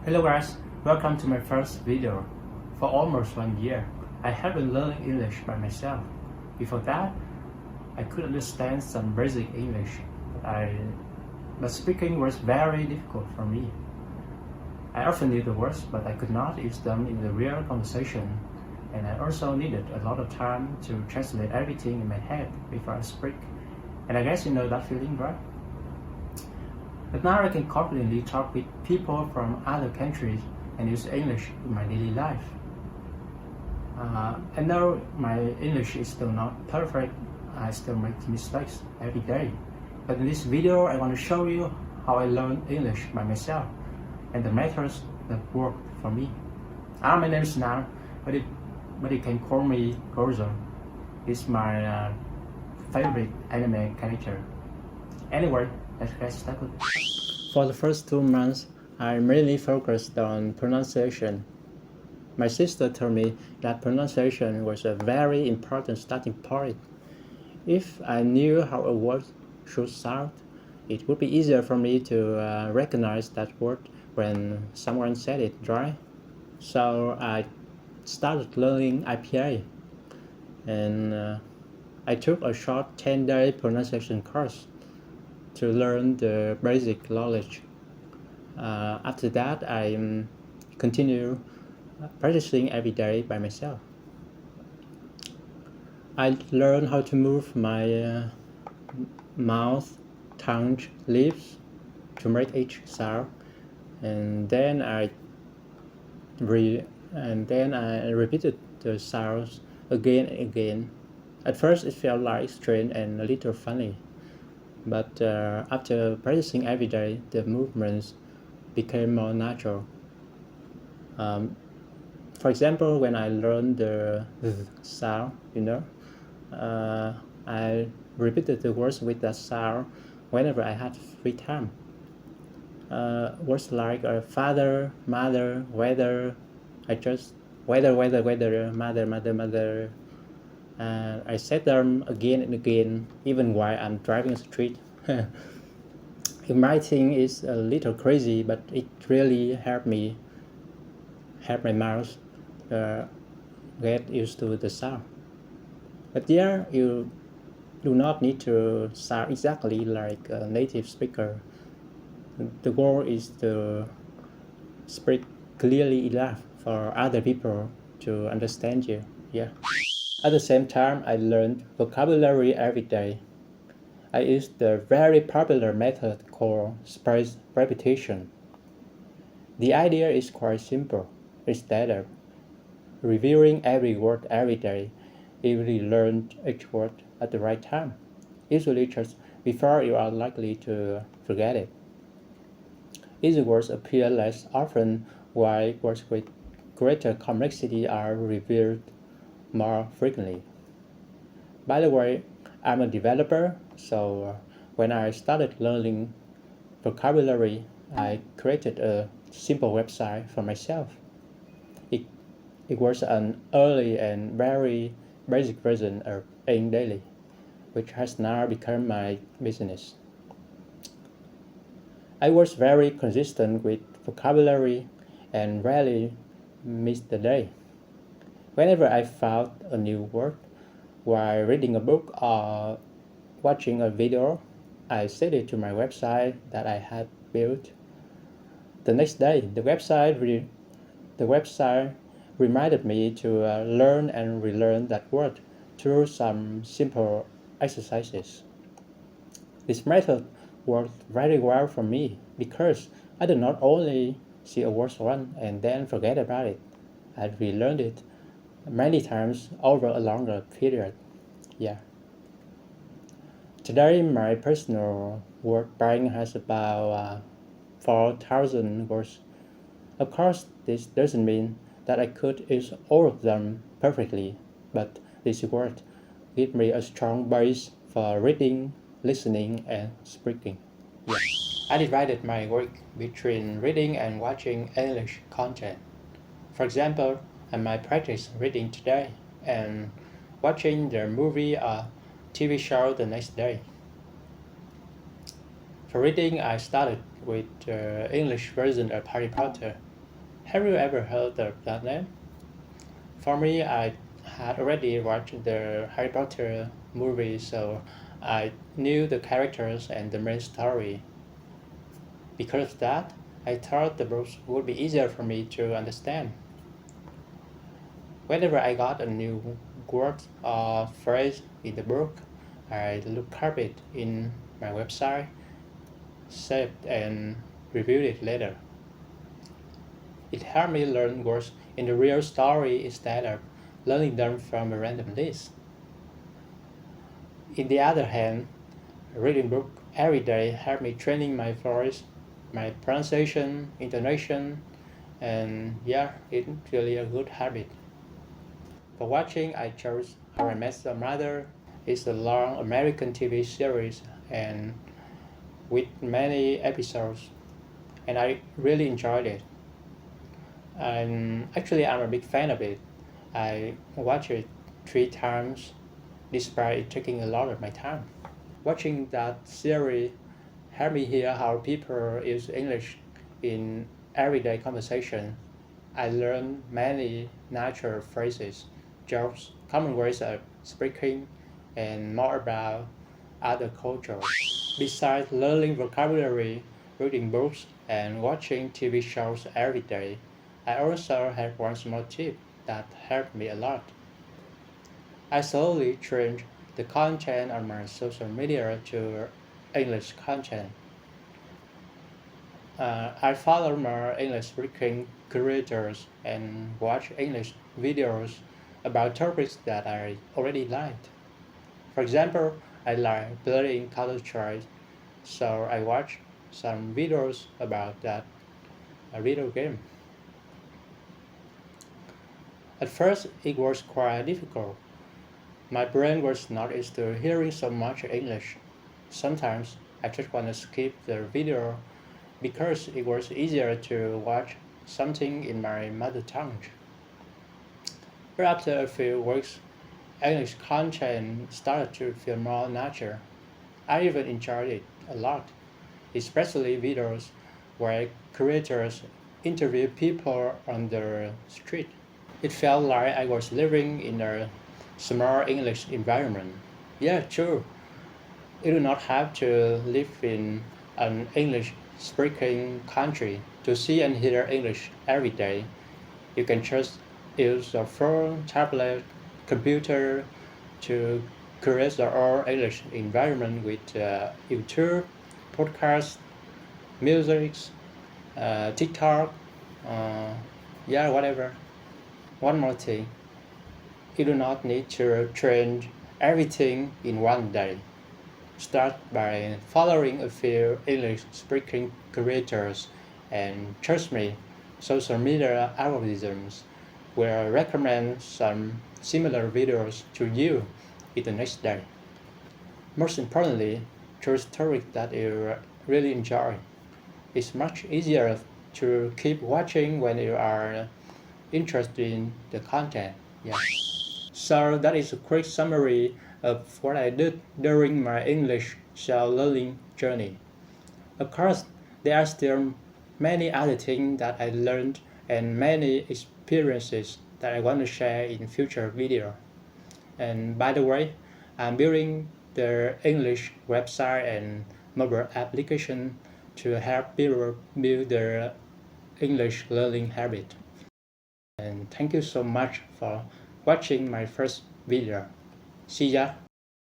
Hello guys, welcome to my first video. For almost 1 year, I have been learning English by myself. Before that, I could understand some basic English, but speaking was very difficult for me. I often knew the words, but I could not use them in the real conversation, and I also needed a lot of time to translate everything in my head before I speak. And I guess you know that feeling, right? But now I can confidently talk with people from other countries and use English in my daily life. I know my English is still not perfect. I still make mistakes every day. But in this video, I want to show you how I learned English by myself and the methods that work for me. My name is Nam, but you can call me Gozo. It's my favorite anime character. Anyway, let's get started. For the first 2 months, I mainly focused on pronunciation. My sister told me that pronunciation was a very important starting point. If I knew how a word should sound, it would be easier for me to recognize that word when someone said it right. So I started learning IPA, and I took a short 10-day pronunciation course to learn the basic knowledge. After that, I continue practicing every day by myself. I learned how to move my mouth, tongue, lips to make each sound, and then I repeated the sounds again and again. At first, it felt like strange and a little funny, but after practicing every day, the movements became more natural. For example, when I learned the sound, I repeated the words with that sound whenever I had free time. Words like father, mother, weather, weather, mother. I said them again and again, even while I'm driving the street. You might think it's a little crazy, but it really helped my mouth get used to the sound. But yeah, you do not need to sound exactly like a native speaker. The goal is to speak clearly enough for other people to understand you. Yeah. At the same time, I learned vocabulary every day. I used the very popular method called spaced repetition. The idea is quite simple. Instead of reviewing every word every day, you will learn each word at the right time, usually just before you are likely to forget it. Easy words appear less often, while words with greater complexity are revealed more frequently. By the way, I'm a developer, so when I started learning vocabulary, I created a simple website for myself. It was an early and very basic version of EngDaily, which has now become my business. I was very consistent with vocabulary and rarely missed a day. Whenever I found a new word while reading a book or watching a video, I set it to my website that I had built. The next day, the website reminded me to learn and relearn that word through some simple exercises. This method worked very well for me because I did not only see a word once and then forget about it. I relearned it many times over a longer period. Yeah. Today, my personal word bank has about 4,000 words. Of course, this doesn't mean that I could use all of them perfectly, but this word gives me a strong base for reading, listening, and speaking. Yeah. I divided my week between reading and watching English content. For example, I might practice reading today and watching the movie or TV show the next day. For reading, I started with the English version of Harry Potter Have you ever heard of that name? For me, I had already watched the Harry Potter movie, so I knew the characters and the main story. Because of that, I thought the books would be easier for me to understand. Whenever I got a new word or phrase in the book, I look up it in my website, saved and reviewed it later. It helped me learn words in the real story instead of learning them from a random list. On the other hand, reading book every day helped me training my voice, my pronunciation, intonation, and yeah, it's really a good habit. For watching, I chose How I Met Your Mother. It's a long American TV series and with many episodes, and I really enjoyed it. And actually, I'm a big fan of it. I watched it 3 times, despite it taking a lot of my time. Watching that series helped me hear how people use English in everyday conversation. I learned many natural phrases, jokes, common ways of speaking, and more about other cultures. Besides learning vocabulary, reading books, and watching TV shows every day, I also have one small tip that helped me a lot. I slowly changed the content on my social media to English content. I follow more English speaking creators and watch English videos about topics that I already liked. For example, I like playing culture, so I watch some videos about that video game. At first, it was quite difficult. My brain was not used to hearing so much English. Sometimes I just want to skip the video because it was easier to watch something in my mother tongue. But after a few weeks, English content started to feel more natural. I even enjoyed it a lot, especially videos where creators interview people on the street. It felt like I was living in a small English environment. Yeah, true. You do not have to live in an English speaking country to see and hear English every day. You can just use your phone, tablet, computer to create your own English environment with YouTube, podcasts, music, TikTok, uh, yeah, whatever. One more thing, you do not need to change everything in one day. Start by following a few English speaking creators and trust me, social media algorithms will recommend some similar videos to you in the next day. Most importantly, choose topics that you really enjoy. It's much easier to keep watching when you are interested in the content. Yeah. So that is a quick summary of what I did during my English self learning journey. Of course, there are still many other things that I learned and many experiences that I want to share in future video. And by the way, I'm building the English website and mobile application to help people build their English learning habit. And thank you so much for watching my first video. See ya!